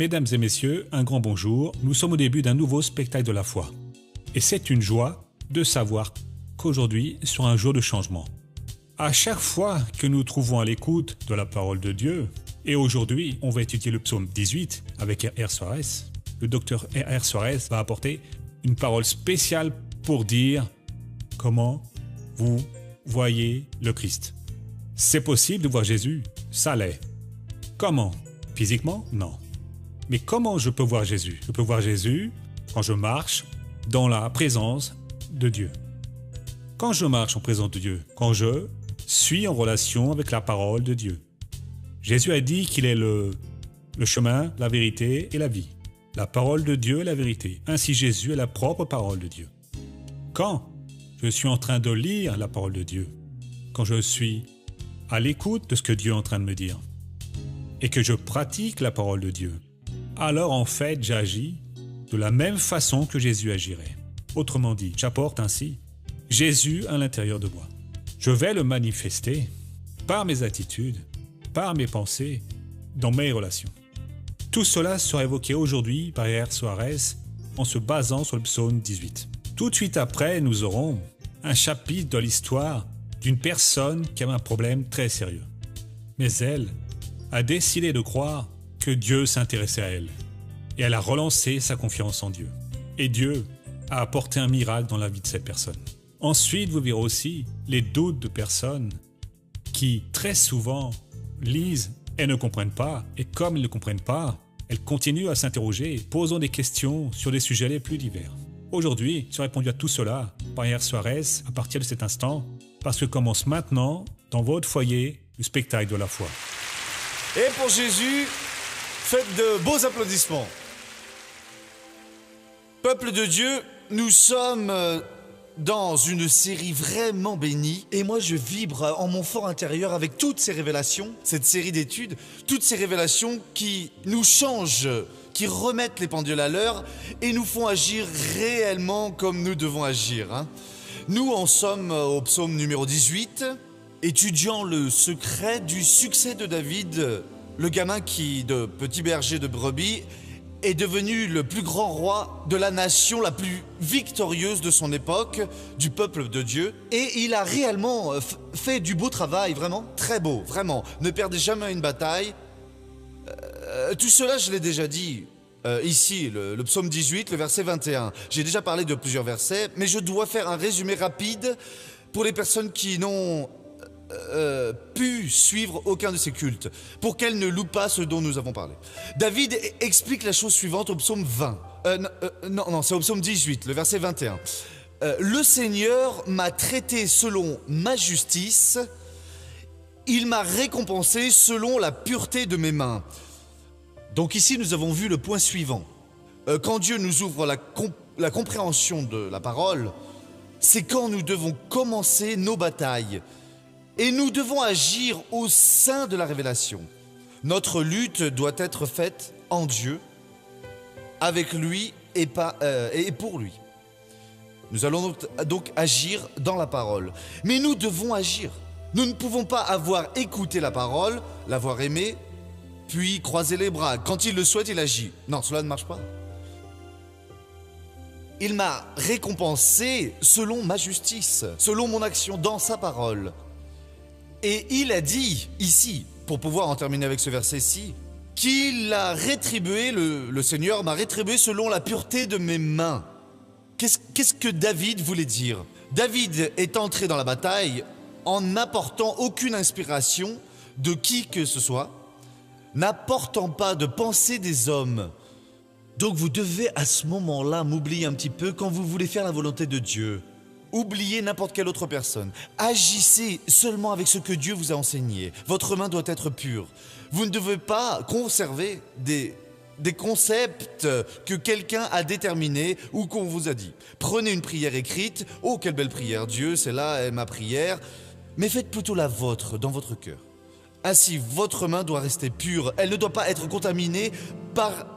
Mesdames et messieurs, un grand bonjour. Nous sommes au début d'un nouveau spectacle de la foi. Et c'est une joie de savoir qu'aujourd'hui sera un jour de changement. À chaque fois que nous trouvons à l'écoute de la parole de Dieu, et aujourd'hui on va étudier le psaume 18 avec R.R. Soares, le docteur R.R. Soares va apporter une parole spéciale pour dire comment vous voyez le Christ. C'est possible de voir Jésus, ça l'est. Comment? Physiquement? Non. Mais comment je peux voir Jésus? Je peux voir Jésus quand je marche dans la présence de Dieu. Quand je marche en présence de Dieu, quand je suis en relation avec la parole de Dieu. Jésus a dit qu'il est le chemin, la vérité et la vie. La parole de Dieu est la vérité. Ainsi Jésus est la propre parole de Dieu. Quand je suis en train de lire la parole de Dieu, quand je suis à l'écoute de ce que Dieu est en train de me dire, et que je pratique la parole de Dieu, alors en fait j'agis de la même façon que Jésus agirait. Autrement dit, j'apporte ainsi Jésus à l'intérieur de moi. Je vais le manifester par mes attitudes, par mes pensées, dans mes relations. Tout cela sera évoqué aujourd'hui par R.R. Soares en se basant sur le psaume 18. Tout de suite après, nous aurons un chapitre de l'histoire d'une personne qui avait un problème très sérieux. Mais elle a décidé de croire que Dieu s'intéressait à elle. Et elle a relancé sa confiance en Dieu. Et Dieu a apporté un miracle dans la vie de cette personne. Ensuite, vous verrez aussi les doutes de personnes qui, très souvent, lisent et ne comprennent pas. Et comme ils ne comprennent pas, elles continuent à s'interroger, posant des questions sur des sujets les plus divers. Aujourd'hui, j'ai répondu à tout cela par R.R. Soares à partir de cet instant, parce que commence maintenant, dans votre foyer, le spectacle de la foi. Et pour Jésus, faites de beaux applaudissements. Peuple de Dieu, nous sommes dans une série vraiment bénie. Et moi, je vibre en mon fort intérieur avec toutes ces révélations, cette série d'études, toutes ces révélations qui nous changent, qui remettent les pendules à l'heure et nous font agir réellement comme nous devons agir. Nous en sommes au psaume numéro 18, étudiant le secret du succès de David, le gamin qui, de petit berger de brebis, est devenu le plus grand roi de la nation la plus victorieuse de son époque, du peuple de Dieu. Et il a réellement fait du beau travail, vraiment très beau, vraiment. Ne perdez jamais une bataille. Tout cela, je l'ai déjà dit. Ici, le psaume 18, le verset 21. J'ai déjà parlé de plusieurs versets, mais je dois faire un résumé rapide pour les personnes qui n'ont pu suivre aucun de ces cultes, pour qu'elles ne louent pas ce dont nous avons parlé. David explique la chose suivante au psaume 20. Non, c'est au psaume 18, le verset 21. Le Seigneur m'a traité selon ma justice, il m'a récompensé selon la pureté de mes mains. Donc ici, nous avons vu le point suivant. Quand Dieu nous ouvre la compréhension de la parole, c'est quand nous devons commencer nos batailles. Et nous devons agir au sein de la révélation. Notre lutte doit être faite en Dieu, avec lui et pour lui. Nous allons donc agir dans la parole. Mais nous devons agir. Nous ne pouvons pas avoir écouté la parole, l'avoir aimée, puis croiser les bras. Quand il le souhaite, il agit. Non, cela ne marche pas. Il m'a récompensé selon ma justice, selon mon action dans sa parole. Et il a dit ici, pour pouvoir en terminer avec ce verset-ci, qu'il a rétribué, le Seigneur m'a rétribué selon la pureté de mes mains. Qu'est-ce que David voulait dire? David est entré dans la bataille en n'apportant aucune inspiration de qui que ce soit, n'apportant pas de pensée des hommes. Donc vous devez à ce moment-là m'oublier un petit peu quand vous voulez faire la volonté de Dieu. Oubliez n'importe quelle autre personne. Agissez seulement avec ce que Dieu vous a enseigné. Votre main doit être pure. Vous ne devez pas conserver des concepts que quelqu'un a déterminés ou qu'on vous a dit. Prenez une prière écrite. Oh, quelle belle prière, Dieu, celle-là est ma prière. Mais faites plutôt la vôtre dans votre cœur. Ainsi, votre main doit rester pure. Elle ne doit pas être contaminée par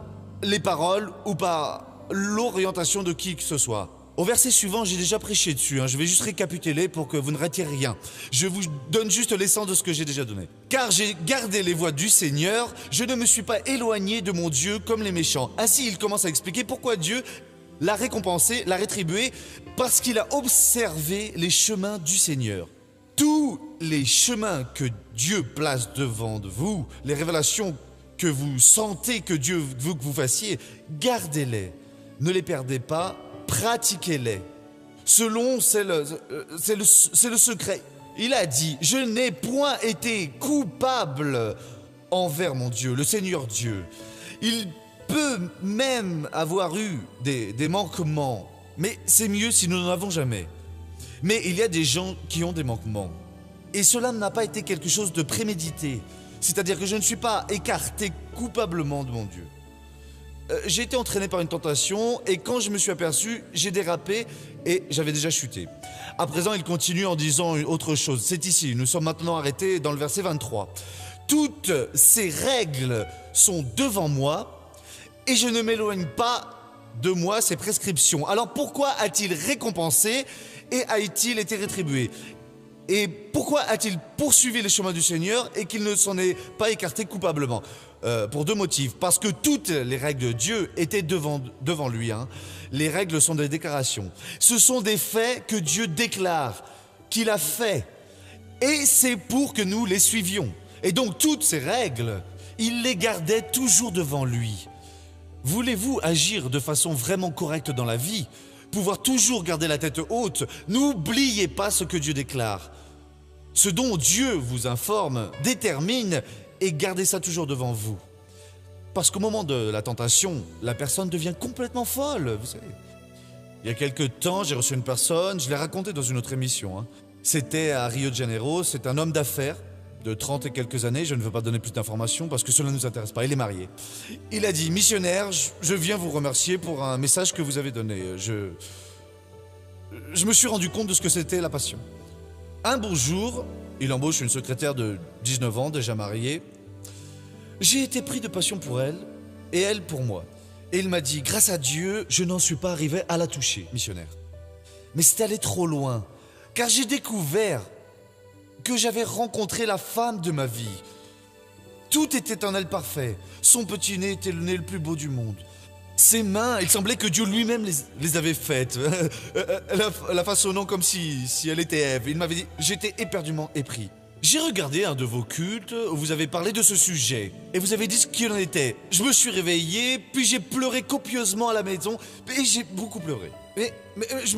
les paroles ou par l'orientation de qui que ce soit. Au verset suivant, j'ai déjà prêché dessus, je vais juste récapituler pour que vous ne ratiez rien. Je vous donne juste l'essence de ce que j'ai déjà donné. Car j'ai gardé les voies du Seigneur, je ne me suis pas éloigné de mon Dieu comme les méchants. Ainsi, il commence à expliquer pourquoi Dieu l'a récompensé, l'a rétribué, parce qu'il a observé les chemins du Seigneur. Tous les chemins que Dieu place devant vous, les révélations que vous sentez que Dieu veut que vous fassiez, gardez-les, ne les perdez pas, pratiquez-les. Selon, c'est le secret. Il a dit, je n'ai point été coupable envers mon Dieu, le Seigneur Dieu. Il peut même avoir eu des manquements, mais c'est mieux si nous n'en avons jamais. Mais il y a des gens qui ont des manquements. Et cela n'a pas été quelque chose de prémédité. C'est-à-dire que je ne suis pas écarté coupablement de mon Dieu. J'ai été entraîné par une tentation et quand je me suis aperçu, j'ai dérapé et j'avais déjà chuté. À présent, il continue en disant autre chose. C'est ici, nous sommes maintenant arrêtés dans le verset 23. Toutes ces règles sont devant moi et je ne m'éloigne pas de moi ces prescriptions. Alors pourquoi a-t-il récompensé et a-t-il été rétribué ? Et pourquoi a-t-il poursuivi les chemins du Seigneur et qu'il ne s'en est pas écarté coupablement ? Pour deux motifs. Parce que toutes les règles de Dieu étaient devant lui. Les règles sont des déclarations. Ce sont des faits que Dieu déclare, qu'il a fait. Et c'est pour que nous les suivions. Et donc toutes ces règles, il les gardait toujours devant lui. Voulez-vous agir de façon vraiment correcte dans la vie ? Pouvoir toujours garder la tête haute, n'oubliez pas ce que Dieu déclare. Ce dont Dieu vous informe, détermine et gardez ça toujours devant vous. Parce qu'au moment de la tentation, la personne devient complètement folle, vous savez. Il y a quelques temps, j'ai reçu une personne, je l'ai raconté dans une autre émission. C'était à Rio de Janeiro, c'est un homme d'affaires de 30 et quelques années, je ne veux pas donner plus d'informations parce que cela ne nous intéresse pas, il est marié. Il a dit, missionnaire, je viens vous remercier pour un message que vous avez donné. Je me suis rendu compte de ce que c'était la passion. Un beau jour, il embauche une secrétaire de 19 ans, déjà mariée. J'ai été pris de passion pour elle et elle pour moi. Et il m'a dit, grâce à Dieu, je n'en suis pas arrivé à la toucher, missionnaire. Mais c'est allé trop loin, car j'ai découvert que j'avais rencontré la femme de ma vie. Tout était en elle parfait. Son petit nez était le nez le plus beau du monde. Ses mains, il semblait que Dieu lui-même les avait faites, la façonnant comme si elle était Ève. Il m'avait dit, j'étais éperdument épris. J'ai regardé un de vos cultes où vous avez parlé de ce sujet et vous avez dit ce qu'il en était. Je me suis réveillé, puis j'ai pleuré copieusement à la maison et j'ai beaucoup pleuré. Mais je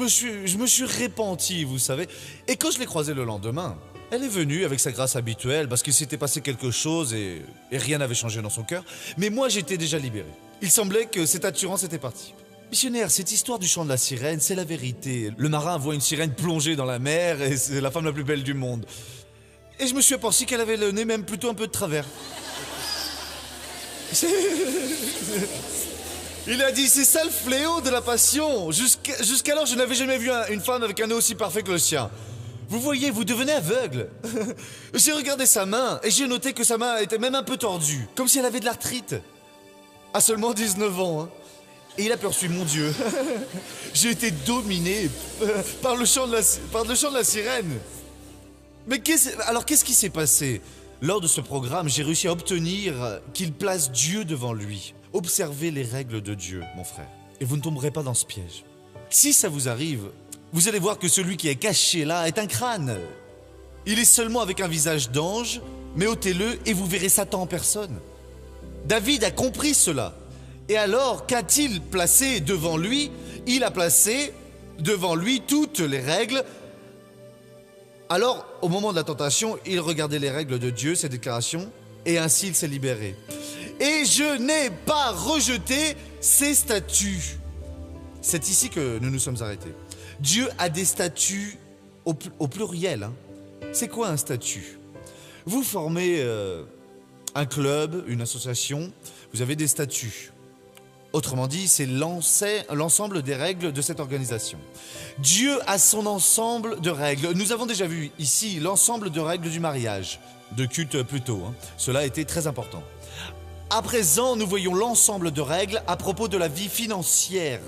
me suis repenti, vous savez. Et quand je l'ai croisée le lendemain, elle est venue avec sa grâce habituelle parce qu'il s'était passé quelque chose et rien n'avait changé dans son cœur. Mais moi, j'étais déjà libéré. Il semblait que cette attirance était partie. Missionnaire, cette histoire du chant de la sirène, c'est la vérité. Le marin voit une sirène plonger dans la mer et c'est la femme la plus belle du monde. Et je me suis aperçu qu'elle avait le nez même plutôt un peu de travers. Il a dit, c'est ça le fléau de la passion. Jusqu'alors, je n'avais jamais vu une femme avec un nez aussi parfait que le sien. Vous voyez, vous devenez aveugle. J'ai regardé sa main et j'ai noté que sa main était même un peu tordue, comme si elle avait de l'arthrite. À seulement 19 ans. Et il a poursuivi mon Dieu. J'ai été dominé par le chant de la sirène. Mais qu'est-ce qui s'est passé ? Lors de ce programme, j'ai réussi à obtenir qu'il place Dieu devant lui. Observez les règles de Dieu, mon frère, et vous ne tomberez pas dans ce piège. Si ça vous arrive, vous allez voir que celui qui est caché là est un crâne. Il est seulement avec un visage d'ange, mais ôtez-le et vous verrez Satan en personne. David a compris cela. Et alors, qu'a-t-il placé devant lui ? Il a placé devant lui toutes les règles. Alors, au moment de la tentation, il regardait les règles de Dieu, ses déclarations, et ainsi il s'est libéré. Et je n'ai pas rejeté ses statuts. C'est ici que nous nous sommes arrêtés. Dieu a des statuts au pluriel. C'est quoi un statut ? Vous formez un club, une association, vous avez des statuts. Autrement dit, c'est l'ensemble des règles de cette organisation. Dieu a son ensemble de règles. Nous avons déjà vu ici l'ensemble de règles du mariage, de culte plutôt. Cela a été très important. À présent, nous voyons l'ensemble de règles à propos de la vie financière.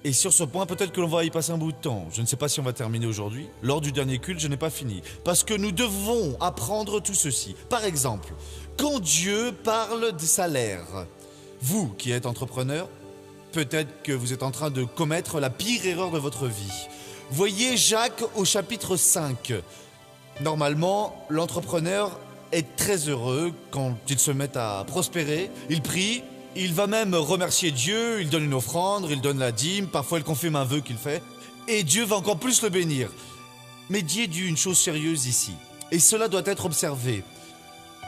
Et sur ce point, peut-être que l'on va y passer un bout de temps. Je ne sais pas si on va terminer aujourd'hui. Lors du dernier culte, je n'ai pas fini. Parce que nous devons apprendre tout ceci. Par exemple, quand Dieu parle des salaires, vous qui êtes entrepreneur, peut-être que vous êtes en train de commettre la pire erreur de votre vie. Voyez Jacques au chapitre 5. Normalement, l'entrepreneur est très heureux quand il se met à prospérer. Il prie, il va même remercier Dieu, il donne une offrande, il donne la dîme, parfois il confirme un vœu qu'il fait. Et Dieu va encore plus le bénir. Mais Dieu dit une chose sérieuse ici. Et cela doit être observé.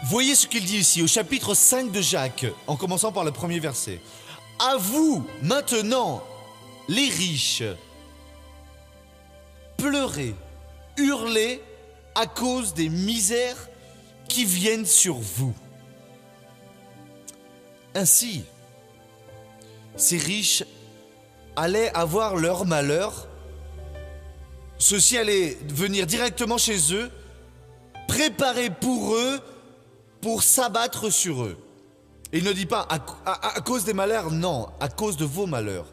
Voyez ce qu'il dit ici au chapitre 5 de Jacques, en commençant par le premier verset. « À vous, maintenant, les riches, pleurez, hurlez à cause des misères qui viennent sur vous. » Ainsi, ces riches allaient avoir leur malheur. Ceux-ci allaient venir directement chez eux, préparés pour eux, pour s'abattre sur eux. Il ne dit pas à cause des malheurs, non, à cause de vos malheurs.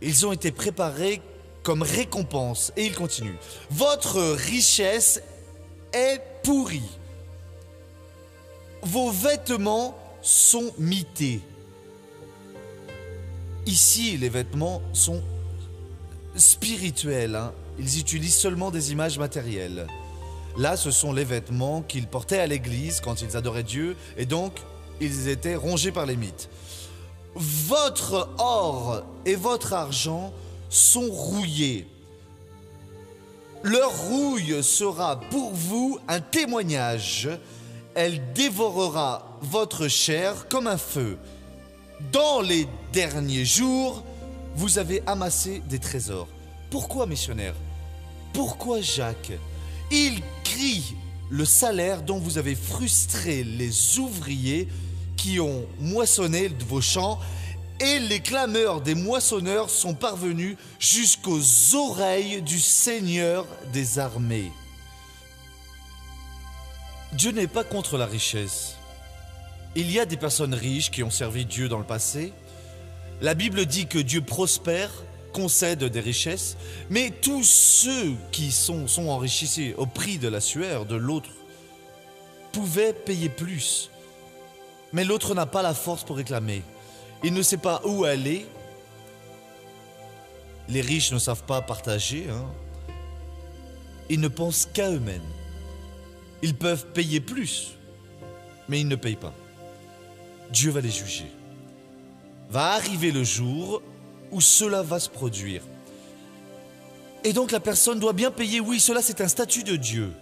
Ils ont été préparés comme récompense. Et il continue. Votre richesse est pourrie. Vos vêtements sont mités. Ici, les vêtements sont spirituels. Ils utilisent seulement des images matérielles. Là, ce sont les vêtements qu'ils portaient à l'église quand ils adoraient Dieu, et donc, ils étaient rongés par les mythes. Votre or et votre argent sont rouillés. Leur rouille sera pour vous un témoignage. Elle dévorera votre chair comme un feu. Dans les derniers jours, vous avez amassé des trésors. Pourquoi, missionnaire? Pourquoi, Jacques? Il crie le salaire dont vous avez frustré les ouvriers qui ont moissonné vos champs, et les clameurs des moissonneurs sont parvenus jusqu'aux oreilles du Seigneur des armées. Dieu n'est pas contre la richesse. Il y a des personnes riches qui ont servi Dieu dans le passé. La Bible dit que Dieu prospère, concède des richesses, mais tous ceux qui sont enrichis au prix de la sueur de l'autre pouvaient payer plus. Mais l'autre n'a pas la force pour réclamer. Il ne sait pas où aller. Les riches ne savent pas partager. Ils ne pensent qu'à eux-mêmes. Ils peuvent payer plus, mais ils ne payent pas. Dieu va les juger. Va arriver le jour où cela va se produire. Et donc la personne doit bien payer. Oui, cela c'est un statut de Dieu.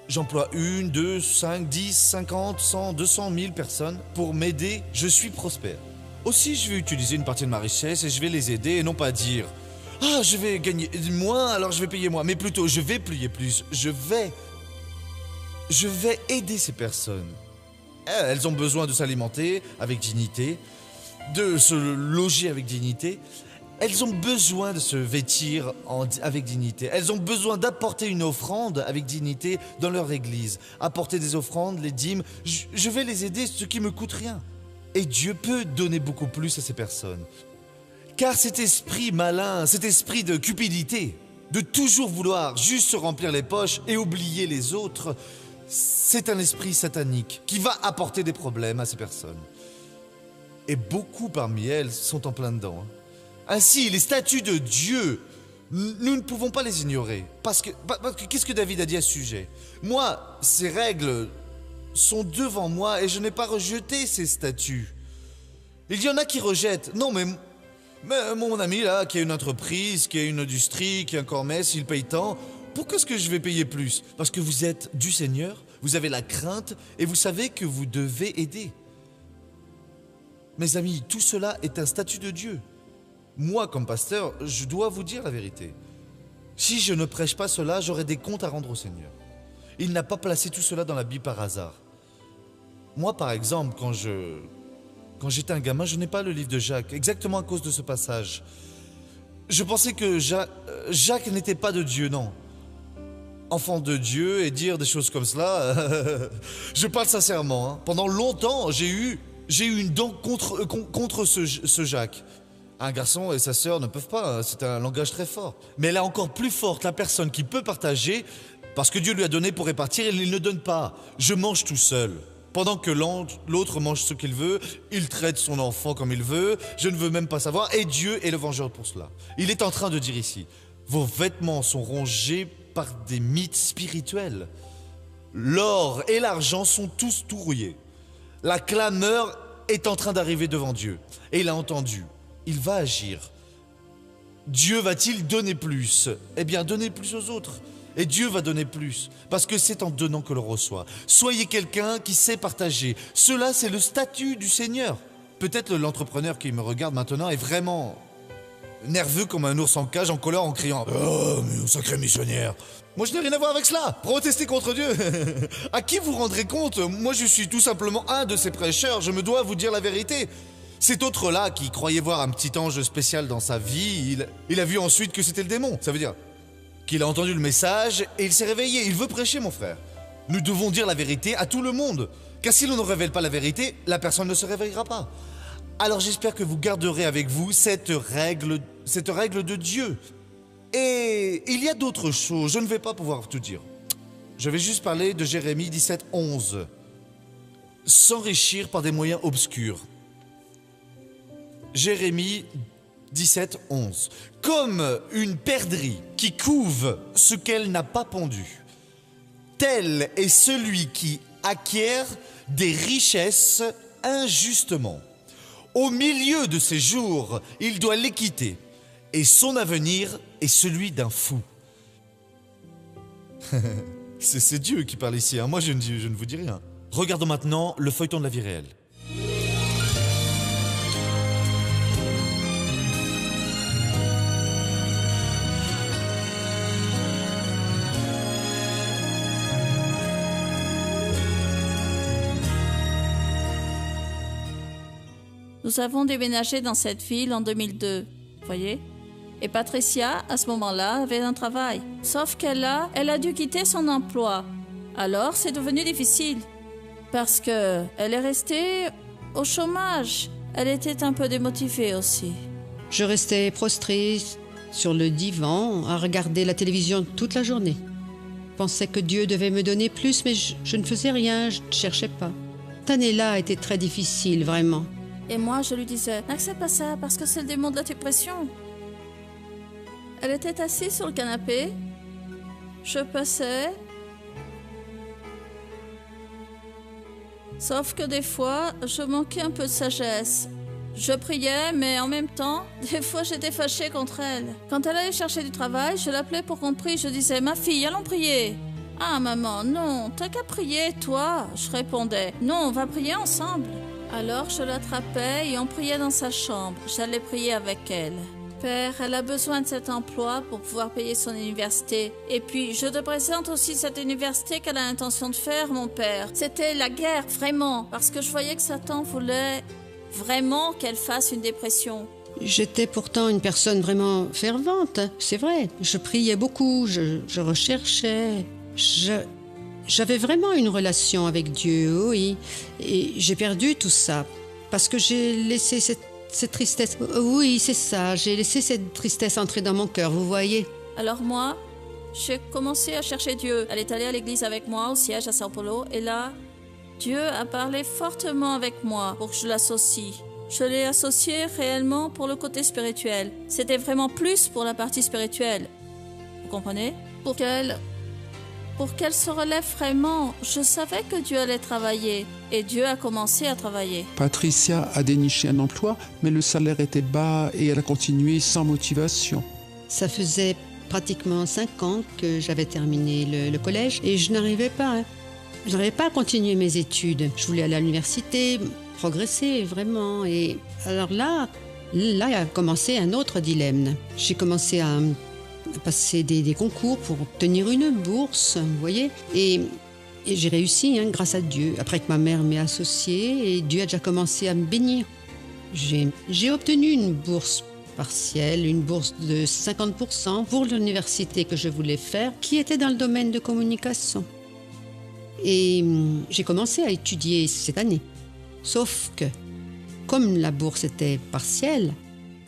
J'emploie 1, 2, 5, 10, 50, 100, 200 000 personnes pour m'aider. Je suis prospère. Aussi, je vais utiliser une partie de ma richesse et je vais les aider et non pas dire « Ah, je vais gagner moins, alors je vais payer moins. » Mais plutôt, je vais payer plus. Je vais aider ces personnes. Elles ont besoin de s'alimenter avec dignité, de se loger avec dignité. Elles ont besoin de se vêtir avec dignité. Elles ont besoin d'apporter une offrande avec dignité dans leur église. Apporter des offrandes, les dîmes. Je vais les aider, ce qui ne me coûte rien. Et Dieu peut donner beaucoup plus à ces personnes. Car cet esprit malin, cet esprit de cupidité, de toujours vouloir juste se remplir les poches et oublier les autres, c'est un esprit satanique qui va apporter des problèmes à ces personnes. Et beaucoup parmi elles sont en plein dedans. Ainsi, les statuts de Dieu, nous ne pouvons pas les ignorer. Parce que qu'est-ce que David a dit à ce sujet? Moi, ces règles sont devant moi et je n'ai pas rejeté ces statuts. Il y en a qui rejettent. Non, mais mon ami là, qui a une entreprise, qui a une industrie, qui a un commerce, il paye tant. Pourquoi est-ce que je vais payer plus? Parce que vous êtes du Seigneur, vous avez la crainte et vous savez que vous devez aider. Mes amis, tout cela est un statut de Dieu. Moi, comme pasteur, je dois vous dire la vérité. Si je ne prêche pas cela, j'aurai des comptes à rendre au Seigneur. Il n'a pas placé tout cela dans la Bible par hasard. Moi, par exemple, quand j'étais un gamin, je n'ai pas le livre de Jacques, exactement à cause de ce passage. Je pensais que Jacques n'était pas de Dieu, non. Enfant de Dieu et dire des choses comme cela, je parle sincèrement. Pendant longtemps, j'ai eu une dent contre ce Jacques. Un garçon et sa sœur ne peuvent pas, hein, c'est un langage très fort. Mais elle est encore plus forte, la personne qui peut partager, parce que Dieu lui a donné pour répartir, et il ne donne pas. Je mange tout seul. Pendant que l'autre mange ce qu'il veut, il traite son enfant comme il veut, je ne veux même pas savoir, et Dieu est le vengeur pour cela. Il est en train de dire ici, vos vêtements sont rongés par des mythes spirituels. L'or et l'argent sont tous tout rouillés. La clameur est en train d'arriver devant Dieu, et il a entendu. Il va agir. Dieu va-t-il donner plus? Eh bien, donner plus aux autres. Et Dieu va donner plus, parce que c'est en donnant que l'on reçoit. Soyez quelqu'un qui sait partager. Cela, c'est le statut du Seigneur. Peut-être l'entrepreneur qui me regarde maintenant est vraiment nerveux comme un ours en cage, en colère, en criant « Oh, mais sacré missionnaire !» Moi, je n'ai rien à voir avec cela. Protestez contre Dieu. À qui vous rendrez compte? Moi, je suis tout simplement un de ces prêcheurs. Je me dois vous dire la vérité. Cet autre-là, qui croyait voir un petit ange spécial dans sa vie, il a vu ensuite que c'était le démon. Ça veut dire qu'il a entendu le message et il s'est réveillé. Il veut prêcher, mon frère. Nous devons dire la vérité à tout le monde. Car si l'on ne révèle pas la vérité, la personne ne se réveillera pas. Alors j'espère que vous garderez avec vous cette règle de Dieu. Et il y a d'autres choses, je ne vais pas pouvoir tout dire. Je vais juste parler de Jérémie 17, 11. S'enrichir par des moyens obscurs. Jérémie 17, 11. Comme une perdrix qui couve ce qu'elle n'a pas pondu, tel est celui qui acquiert des richesses injustement. Au milieu de ses jours, il doit les quitter, et son avenir est celui d'un fou. C'est Dieu qui parle ici, hein. Moi je ne vous dis rien. Regardons maintenant le feuilleton de la vie réelle. Nous avons déménagé dans cette ville en 2002, voyez? Et Patricia, à ce moment-là, avait un travail. Sauf elle a dû quitter son emploi. Alors, c'est devenu difficile. Parce que elle est restée au chômage. Elle était un peu démotivée aussi. Je restais prostrée sur le divan à regarder la télévision toute la journée. Je pensais que Dieu devait me donner plus, mais je ne faisais rien, je ne cherchais pas. Cette année-là a été très difficile, vraiment. Et moi, je lui disais, n'accepte pas ça parce que c'est le démon de la dépression. Elle était assise sur le canapé. Je passais. Sauf que des fois, je manquais un peu de sagesse. Je priais, mais en même temps, des fois, j'étais fâchée contre elle. Quand elle allait chercher du travail, je l'appelais pour qu'on prie. Je disais, ma fille, allons prier. Ah, maman, non, t'as qu'à prier, toi. Je répondais, non, on va prier ensemble. Alors je l'attrapais et on priait dans sa chambre. J'allais prier avec elle. Père, elle a besoin de cet emploi pour pouvoir payer son université. Et puis, je te présente aussi cette université qu'elle a l'intention de faire, mon père. C'était la guerre, vraiment, parce que je voyais que Satan voulait vraiment qu'elle fasse une dépression. J'étais pourtant une personne vraiment fervente, c'est vrai. Je priais beaucoup, je recherchais, J'avais vraiment une relation avec Dieu, oui, et j'ai perdu tout ça, parce que j'ai laissé cette tristesse. Oui, c'est ça, j'ai laissé cette tristesse entrer dans mon cœur, vous voyez. Alors moi, j'ai commencé à chercher Dieu. Elle est allée à l'église avec moi, au siège à Sao Paulo, et là, Dieu a parlé fortement avec moi pour que je l'associe. Je l'ai associé réellement pour le côté spirituel. C'était vraiment plus pour la partie spirituelle. Vous comprenez? Pour qu'elle se relève vraiment. Je savais que Dieu allait travailler et Dieu a commencé à travailler. Patricia a déniché un emploi, mais le salaire était bas et elle a continué sans motivation. Ça faisait pratiquement 5 ans que j'avais terminé le collège et je n'arrivais pas. Je n'arrivais pas à continuer mes études. Je voulais aller à l'université, progresser vraiment. Et alors là a commencé un autre dilemme. J'ai commencé à passer des concours pour obtenir une bourse, vous voyez. Et j'ai réussi, grâce à Dieu. Après que ma mère m'ait associée, et Dieu a déjà commencé à me bénir. J'ai obtenu une bourse partielle, une bourse de 50% pour l'université que je voulais faire, qui était dans le domaine de communication. Et j'ai commencé à étudier cette année. Sauf que, comme la bourse était partielle,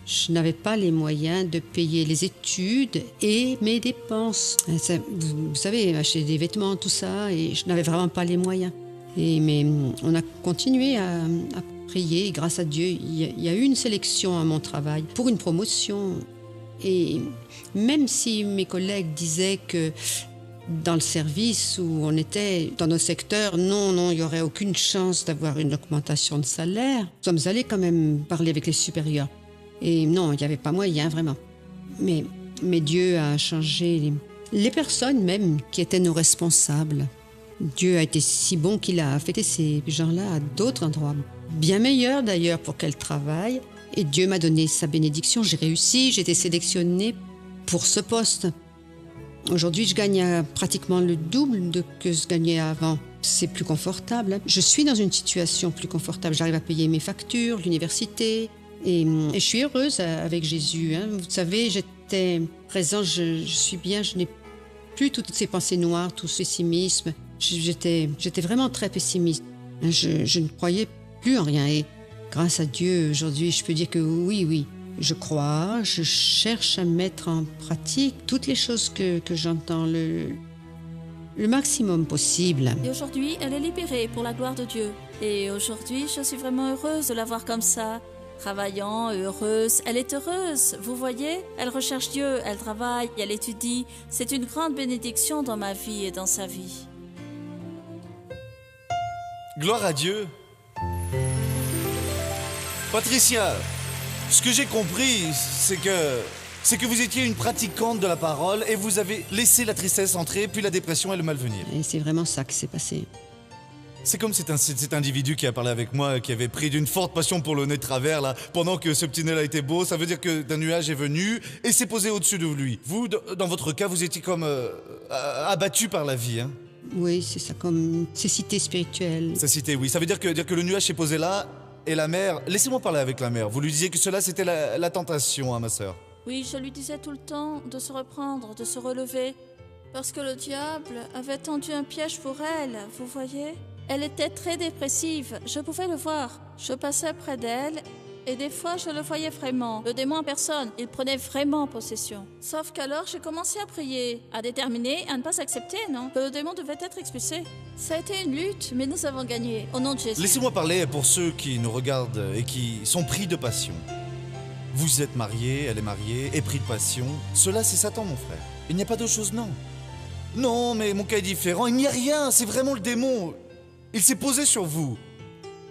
Je n'avais pas les moyens de payer les études et mes dépenses. Vous savez, acheter des vêtements, tout ça, et je n'avais vraiment pas les moyens. Mais on a continué à prier, et grâce à Dieu, il y a eu une sélection à mon travail pour une promotion. Et même si mes collègues disaient que dans le service où on était, dans nos secteurs, non, il n'y aurait aucune chance d'avoir une augmentation de salaire, nous sommes allés quand même parler avec les supérieurs. Et non, il n'y avait pas moyen, vraiment. Mais Dieu a changé les personnes même qui étaient nos responsables. Dieu a été si bon qu'il a affecté ces gens-là à d'autres endroits, bien meilleurs d'ailleurs pour qu'elles travaillent. Et Dieu m'a donné sa bénédiction. J'ai réussi, j'ai été sélectionnée pour ce poste. Aujourd'hui, je gagne pratiquement le double de que je gagnais avant. C'est plus confortable. Je suis dans une situation plus confortable. J'arrive à payer mes factures, l'université. Et je suis heureuse avec Jésus. Vous savez, j'étais présente, je suis bien, je n'ai plus toutes ces pensées noires, tout ce pessimisme. J'étais vraiment très pessimiste. Je ne croyais plus en rien. Et grâce à Dieu, aujourd'hui, je peux dire que oui, je crois, je cherche à mettre en pratique toutes les choses que j'entends, le maximum possible. Et aujourd'hui, elle est libérée pour la gloire de Dieu. Et aujourd'hui, je suis vraiment heureuse de la voir comme ça, travaillant, heureuse. Elle est heureuse, vous voyez? Elle recherche Dieu, elle travaille, elle étudie. C'est une grande bénédiction dans ma vie et dans sa vie. Gloire à Dieu. Patricia, ce que j'ai compris, c'est que vous étiez une pratiquante de la parole et vous avez laissé la tristesse entrer, puis la dépression et le mal venir. Et c'est vraiment ça qui s'est passé. C'est comme cet individu qui a parlé avec moi, qui avait pris d'une forte passion pour le nez de travers, là, pendant que ce petit nez-là était beau. Ça veut dire que d'un nuage est venu et s'est posé au-dessus de lui. Vous, dans votre cas, vous étiez comme abattu par la vie, hein? Oui, c'est ça, comme cécité spirituelle. Cécité, oui. Ça veut dire que le nuage s'est posé là et la mer... Laissez-moi parler avec la mer. Vous lui disiez que cela, c'était la tentation, hein, ma sœur? Oui, je lui disais tout le temps de se reprendre, de se relever, parce que le diable avait tendu un piège pour elle, vous voyez? Elle était très dépressive, je pouvais le voir. Je passais près d'elle et des fois je le voyais vraiment. Le démon en personne, il prenait vraiment possession. Sauf qu'alors j'ai commencé à prier, à déterminer, à ne pas accepter, non? Que le démon devait être expulsé. Ça a été une lutte, mais nous avons gagné, au nom de Jésus. Laissez-moi parler pour ceux qui nous regardent et qui sont pris de passion. Vous êtes marié, elle est mariée, et pris de passion. Cela, c'est Satan, mon frère. Il n'y a pas d'autre chose, non. Non, mais mon cas est différent, il n'y a rien, c'est vraiment le démon. Il s'est posé sur vous.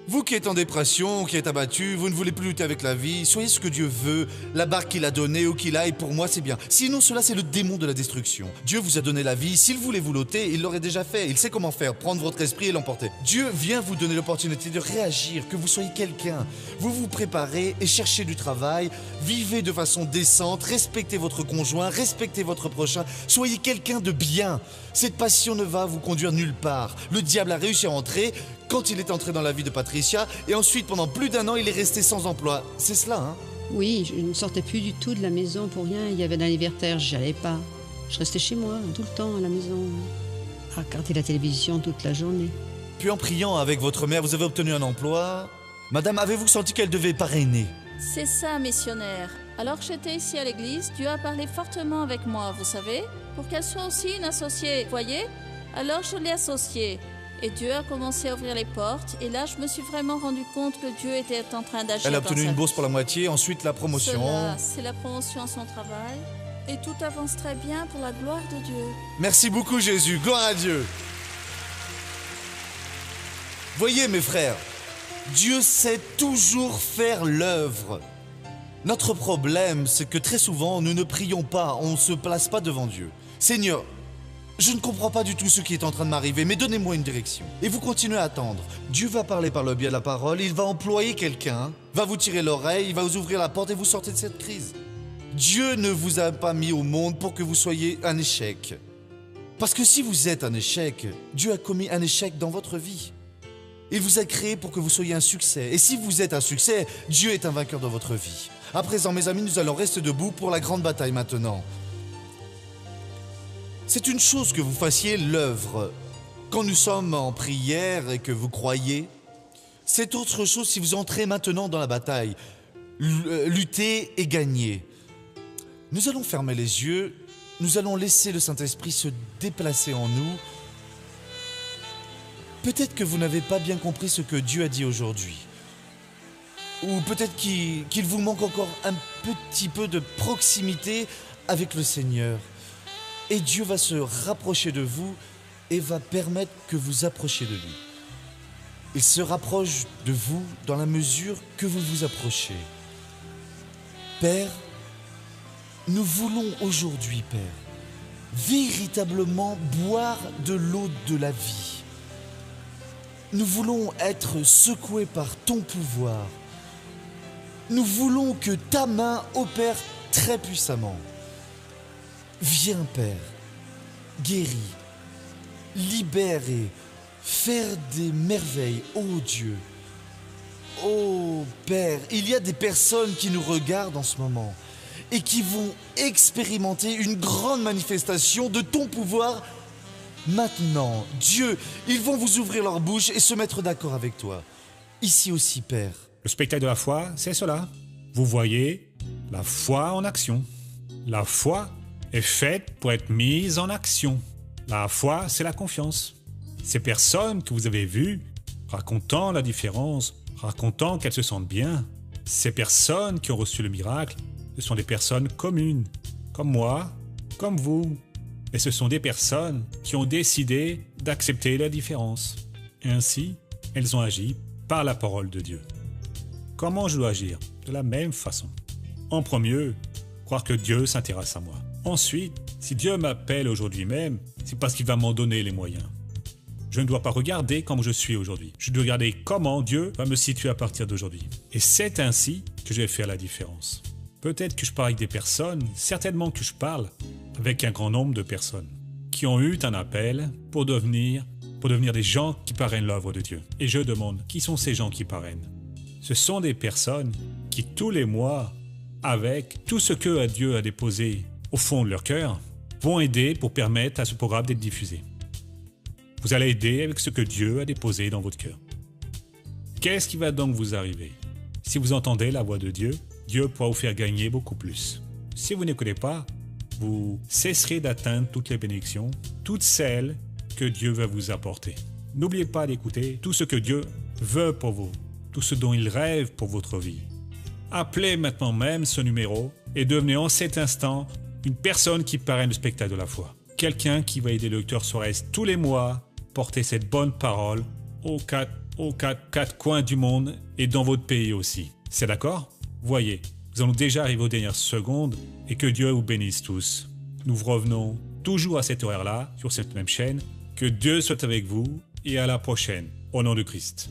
Vous qui êtes en dépression, qui êtes abattu, vous ne voulez plus lutter avec la vie, soyez ce que Dieu veut, la barque qu'il a donnée ou qu'il a, et pour moi c'est bien. Sinon cela c'est le démon de la destruction. Dieu vous a donné la vie, s'il voulait vous l'ôter, il l'aurait déjà fait, il sait comment faire, prendre votre esprit et l'emporter. Dieu vient vous donner l'opportunité de réagir, que vous soyez quelqu'un. Vous vous préparez et cherchez du travail, vivez de façon décente, respectez votre conjoint, respectez votre prochain, soyez quelqu'un de bien. Cette passion ne va vous conduire nulle part. Le diable a réussi à entrer quand il est entré dans la vie de Patricia, et ensuite, pendant plus d'1 an, il est resté sans emploi. C'est cela, hein? Oui, je ne sortais plus du tout de la maison pour rien. Il y avait un anniversaire, j'y allais pas. Je restais chez moi, tout le temps à la maison, à regarder la télévision toute la journée. Puis en priant avec votre mère, vous avez obtenu un emploi. Madame, avez-vous senti qu'elle devait parrainer? C'est ça, missionnaire. Alors que j'étais ici à l'église, Dieu a parlé fortement avec moi, vous savez, pour qu'elle soit aussi une associée, voyez? Alors je l'ai associée. Et Dieu a commencé à ouvrir les portes. Et là, je me suis vraiment rendu compte que Dieu était en train d'agir. Elle a obtenu une bourse pour la moitié, ensuite la promotion. Cela, c'est la promotion à son travail. Et tout avance très bien pour la gloire de Dieu. Merci beaucoup, Jésus. Gloire à Dieu. Voyez, mes frères, Dieu sait toujours faire l'œuvre. Notre problème, c'est que très souvent, nous ne prions pas, on ne se place pas devant Dieu. Seigneur, je ne comprends pas du tout ce qui est en train de m'arriver, mais donnez-moi une direction. Et vous continuez à attendre. Dieu va parler par le biais de la parole, il va employer quelqu'un, va vous tirer l'oreille, il va vous ouvrir la porte et vous sortez de cette crise. Dieu ne vous a pas mis au monde pour que vous soyez un échec. Parce que si vous êtes un échec, Dieu a commis un échec dans votre vie. Il vous a créé pour que vous soyez un succès. Et si vous êtes un succès, Dieu est un vainqueur dans votre vie. À présent, mes amis, nous allons rester debout pour la grande bataille maintenant. C'est une chose que vous fassiez l'œuvre quand nous sommes en prière et que vous croyez. C'est autre chose si vous entrez maintenant dans la bataille. lutter et gagner. Nous allons fermer les yeux, nous allons laisser le Saint-Esprit se déplacer en nous. Peut-être que vous n'avez pas bien compris ce que Dieu a dit aujourd'hui. Ou peut-être qu'il vous manque encore un petit peu de proximité avec le Seigneur. Et Dieu va se rapprocher de vous et va permettre que vous approchiez de lui. Il se rapproche de vous dans la mesure que vous vous approchez. Père, nous voulons aujourd'hui, Père, véritablement boire de l'eau de la vie. Nous voulons être secoués par ton pouvoir. Nous voulons que ta main opère très puissamment. Viens, Père, guéris, libère et faire des merveilles, ô Dieu. Ô Père, il y a des personnes qui nous regardent en ce moment et qui vont expérimenter une grande manifestation de ton pouvoir. Maintenant, Dieu, ils vont vous ouvrir leur bouche et se mettre d'accord avec toi. Ici aussi, Père. Le spectacle de la foi, c'est cela. Vous voyez la foi en action. La foi est faite pour être mise en action. La foi, c'est la confiance. Ces personnes que vous avez vues, racontant la différence, racontant qu'elles se sentent bien, ces personnes qui ont reçu le miracle, ce sont des personnes communes, comme moi, comme vous. Et ce sont des personnes qui ont décidé d'accepter la différence. Et ainsi, elles ont agi par la parole de Dieu. Comment je dois agir? De la même façon. En premier, croire que Dieu s'intéresse à moi. Ensuite, si Dieu m'appelle aujourd'hui même, c'est parce qu'il va m'en donner les moyens. Je ne dois pas regarder comme je suis aujourd'hui. Je dois regarder comment Dieu va me situer à partir d'aujourd'hui. Et c'est ainsi que je vais faire la différence. Peut-être que je parle avec des personnes, certainement que je parle avec un grand nombre de personnes qui ont eu un appel pour devenir des gens qui parrainent l'œuvre de Dieu. Et je demande, qui sont ces gens qui parrainent? Ce sont des personnes qui tous les mois, avec tout ce que Dieu a déposé au fond de leur cœur, vont aider pour permettre à ce programme d'être diffusé. Vous allez aider avec ce que Dieu a déposé dans votre cœur. Qu'est-ce qui va donc vous arriver? Si vous entendez la voix de Dieu, Dieu pourra vous faire gagner beaucoup plus. Si vous n'écoutez pas, vous cesserez d'atteindre toutes les bénédictions, toutes celles que Dieu va vous apporter. N'oubliez pas d'écouter tout ce que Dieu veut pour vous, tout ce dont il rêve pour votre vie. Appelez maintenant même ce numéro et devenez en cet instant une personne qui parraine le spectacle de la foi. Quelqu'un qui va aider le Dr Suarez tous les mois porter cette bonne parole aux quatre coins du monde et dans votre pays aussi. C'est d'accord? Voyez, nous allons déjà arriver aux dernières secondes et que Dieu vous bénisse tous. Nous revenons toujours à cette horaire-là, sur cette même chaîne. Que Dieu soit avec vous et à la prochaine, au nom de Christ.